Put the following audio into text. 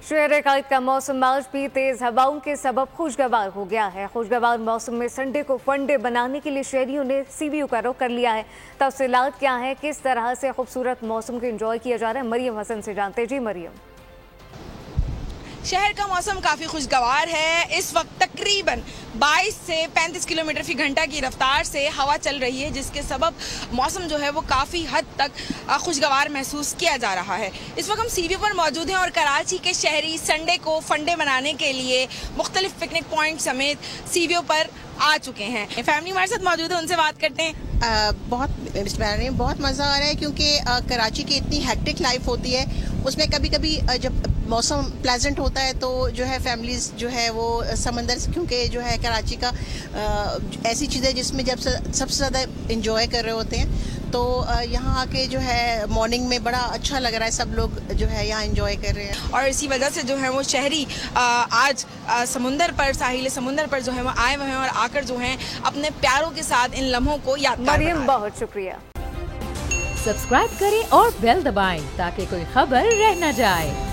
शहर कायद का मौसम आज भी तेज हवाओं के सबब खुशगवार हो गया है। खुशगवार मौसम में संडे को फंडे बनाने के लिए शहरियों ने सी व्यू का रुख कर लिया है। तफसीलात क्या है, किस तरह से खूबसूरत मौसम को एंजॉय किया जा रहा है, मरियम हसन से जानते। जी मरियम। शहर का मौसम काफ़ी खुशगवार है। इस वक्त तकरीबन 22 से 35 किलोमीटर फी घंटा की रफ्तार से हवा चल रही है, जिसके सबब मौसम जो है वो काफ़ी हद तक खुशगवार महसूस किया जा रहा है। इस वक्त हम सी व्यू पर मौजूद हैं और कराची के शहरी संडे को फंडे मनाने के लिए मुख्तलिफ पिकनिक पॉइंट समेत सी व्यू पर आ चुके हैं। फैमिली हमारे साथ मौजूद है, उनसे बात करते हैं। बहुत मज़ा आ रहा है क्योंकि कराची की इतनी हेक्टिक लाइफ होती है, उसमें कभी कभी जब मौसम प्लेजेंट होता है तो जो है फैमिलीज जो है वो समंदर, क्योंकि जो है कराची का ऐसी चीज़ें जिसमें जब सबसे ज़्यादा इंजॉय कर रहे होते हैं, तो यहाँ आके जो है मॉर्निंग में बड़ा अच्छा लग रहा है। सब लोग जो है यहाँ एंजॉय कर रहे हैं और इसी वजह से जो है वो शहरी आज समुंदर पर, साहिल समुंदर पर जो है वो आए हुए हैं और आकर जो है अपने प्यारों के साथ इन लम्हों को याद। मरियम बहुत शुक्रिया। सब्सक्राइब करें और बेल दबाएं ताकि कोई खबर रह न जाए।